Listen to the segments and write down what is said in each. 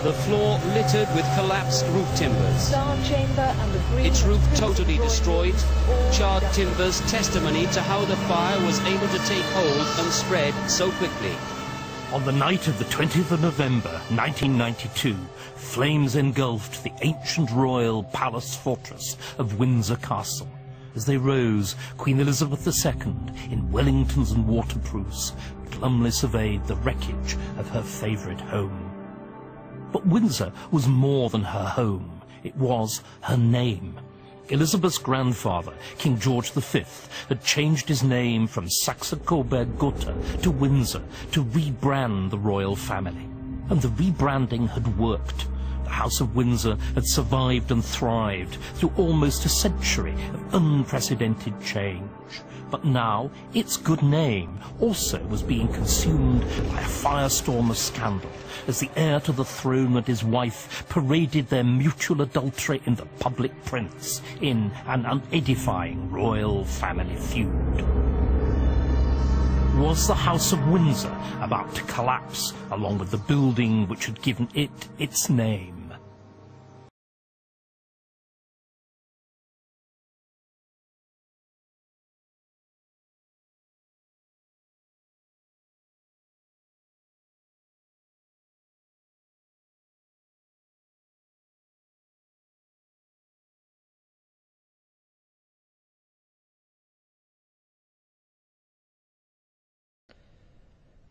The floor littered with collapsed roof timbers. Its roof totally destroyed. Charred timbers testimony to how the fire was able to take hold and spread so quickly. On the night of the 20th of November 1992, flames engulfed the ancient royal palace fortress of Windsor Castle. As they rose, Queen Elizabeth II, in Wellingtons and waterproofs, glumly surveyed the wreckage of her favourite home. But Windsor was more than her home. It was her name. Elizabeth's grandfather, King George V, had changed his name from Saxe-Coburg-Gotha to Windsor to rebrand the royal family. And the rebranding had worked. The House of Windsor had survived and thrived through almost a century of unprecedented change. But now its good name also was being consumed by a firestorm of scandal as the heir to the throne and his wife paraded their mutual adultery in the public prints in an unedifying royal family feud. Was the House of Windsor about to collapse along with the building which had given it its name?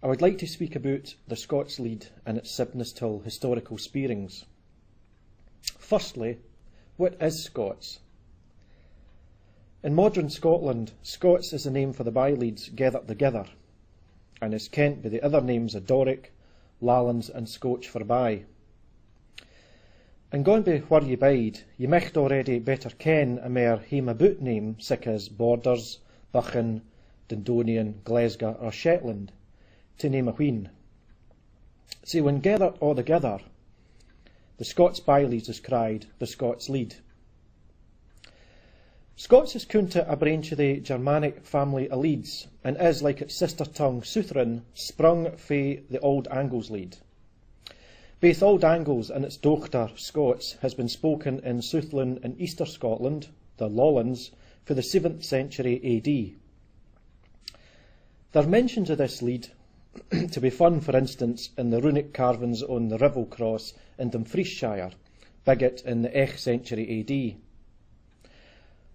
I would like to speak about the Scots Lead and its Sibnestil historical spearings. Firstly, what is Scots? In modern Scotland, Scots is the name for the by-leads gathered together, and is kent by the other names of Doric, Lallans and Scotch for by. And going by where ye bide, ye micht already better ken a mere hame about name sic as Borders, Buchan, Dundonian, Glasgow or Shetland, to name a wheen. See, when gathered all together, the Scots by-leads is cried the Scots Lead. Scots is counted a branch of the Germanic family of Leads, and is, like its sister tongue Southron, sprung fae the Old Angles Lead. Both Old Angles and its dochter Scots has been spoken in Southland and Easter Scotland, the Lowlands, for the 7th century AD. There are mentions of this Lead to be found, for instance, in the runic carvings on the Rivel Cross in Dumfriesshire, bigot in the 8th century AD.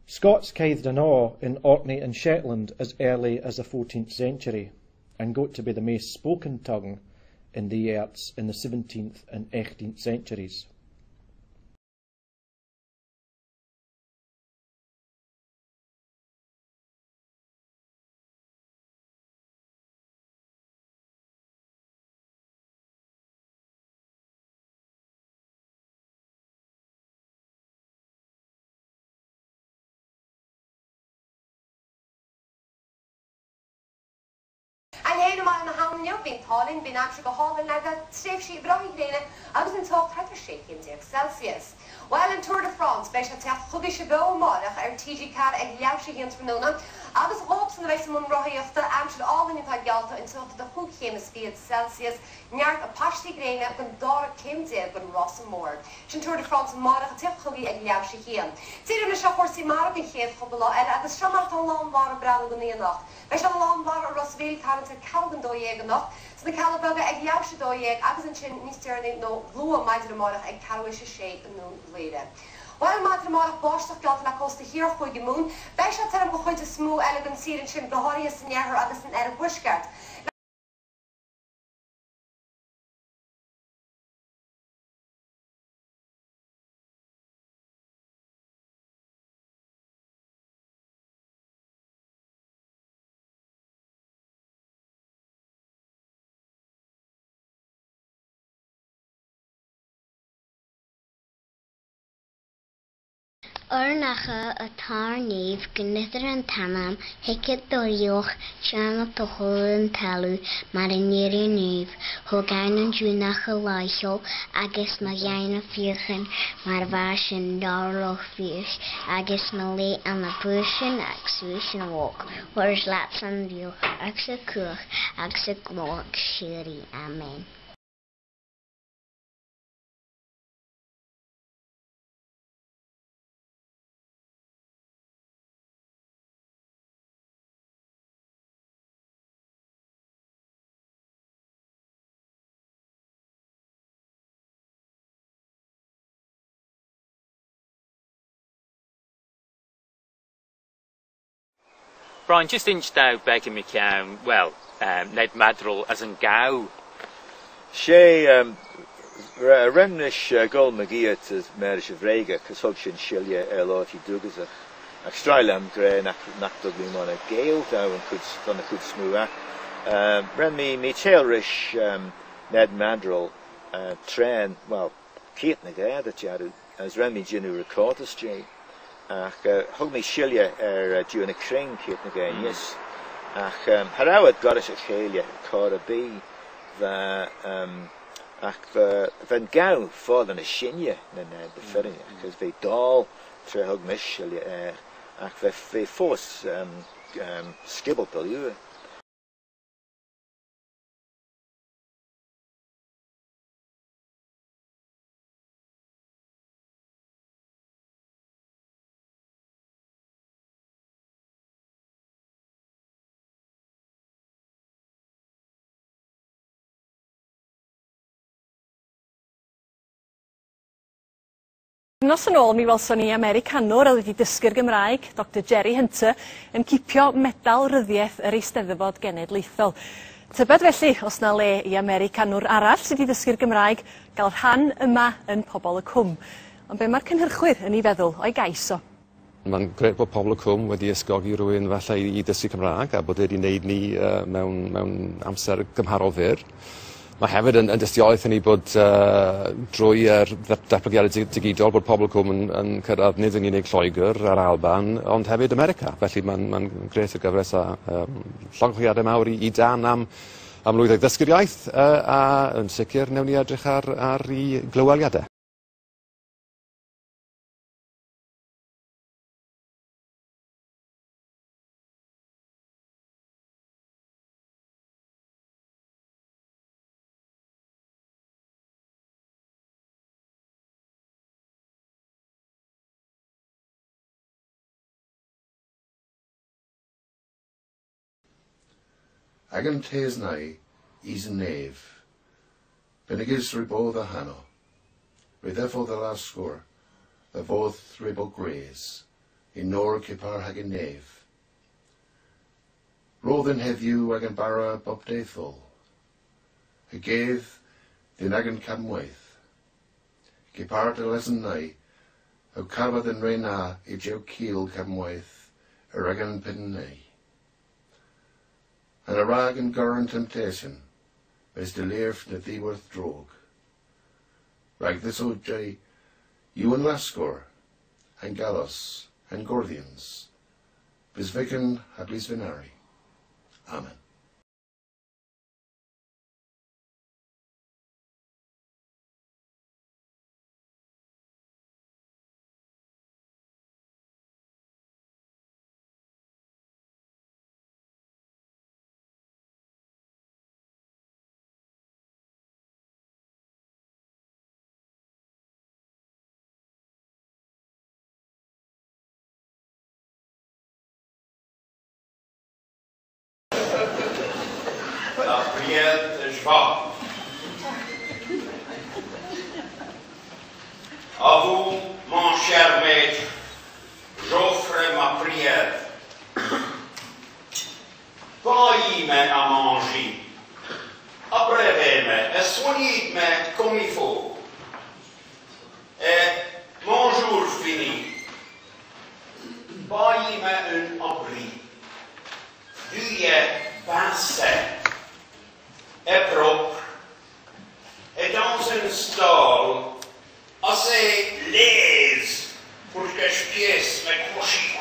Scots caithed an awe in Orkney and Shetland as early as the 14th century, and got to be the most spoken tongue in the arts in the 17th and 18th centuries. And helemaal in de handen ook in Holland, ben ik gehouden naar dat schreefje Ibrahim agus an top heidir sé Celsius. While in Tour de France, bei se teach chugische bómarach TG car ag leabhse hint fanóna, agus hopes an reis mun roiíochta amsir ágan in gealta in tuachta de chuchémas Celsius, neart a pastí gréine ag an dára céimdéag gan Ross an Mór. Sin Tour de France marach a teach chugi ag leabhse hien. Tíir na se chósaí marach in chéad chobala agus seamart an lámhar a brand go níanacht. Bei se lámhar a Rossville caranta Calgan dóiag an nacht, so na Calabaga ag leabhse dóiag agus an sin níos dearna nó lua maidir amárach ag carhaise sé an nún léide. While maidir amárach báisteach galta na costa hir chuig mún, bei se tarm go chuid a smú eile an sír an sin gohaí san nearthar agus an ar a buisgart. Ornacha a tar níomh gnithar an tanam, hiiciad dóíoch seanna tochol an talú mar an níri níomh, thugain an dúnacha láithol agus na gheanna fiochan mar bhar sin dárloch fios agus na lé an na buisin ag suas an bhóg, thuirs leat an bhíoch ag sa cuach ag sa glóch siúrí. Amen. Brian, just inched out back in McCown, well, Ned Madrell as an gaw. She remnish gol magiat as Marish of Rega, cos hog shin shilia loti dugazach. Ac strailam gre nak dugli mon a gale down and could smooth. Me tailrish Ned Madrell train, well, Kate na gare that jaru, as Remy Jinu recordus Jay. Hug me shilia during a crane Kate na gare, yes. Harawad goddess a chalia, Cora B. The van gauw fallen a shinje na de ferry, because they doll tre hug me shilia they force skibble till you. Nos yn ôl, mi welson ni Americanwr a wedi dysgu'r Gymraeg, Dr Jerry Hunter, yn cipio medal ryddiaeth yr Eisteddfod Genedlaethol. Tybed felly, os na le i Americanwr arall sydd wedi dysgu'r Gymraeg gael rhan yma yn Pobol y Cwm. Ond be mae'r cynhyrchwyr yn ei feddwl o'i gais o? Mae'n gret bod Pobol y Cwm wedi ysgogi rhywun falle i dysgu Cymraeg a bod wedi wneud ni mewn amser gymharol fyr. Mae hefyd yn dystiolaeth i ni bod drwy'r datblygiadau digidol bod Pobol y Cwm yn cyrraedd nid yn unig Lloegr a'r Alban, ond hefyd America. Felly mae'n gret o gyfres a llongyflliadau mawr i dan am lwyddo ddysgu'r iaith a yn sicr newn ni edrych ar ei glyweliadau. Ag yn teis nai, is yn nef. Benigis ribodd a hano. Ryddefodd y lasgwr, y fodd ribo gres, i nôr cipar hag yn nef. Roedd yn heddiw ag yn bara bobdeithol. Y gedd, dyn ag yn camwaith. Cipar dy lesyn nai, yw carfod yn reina i jew cil camwaith, yr ag yn pydnau. And a rag and gurren temptation, is de leerf na ddiwerth drog. Rag this old jay, you and Lascor, and Gallos, and Gordians, bis vican hablis venari. Amen. À vous, mon cher maître, j'offre ma prière. Paillez-moi à manger, abreuvez-moi et soignez-moi comme il faut. Et mon jour fini, paillez-moi un abri, duet, pincet et propre, et dans un stall assez l'aise pour que je puisse me coucher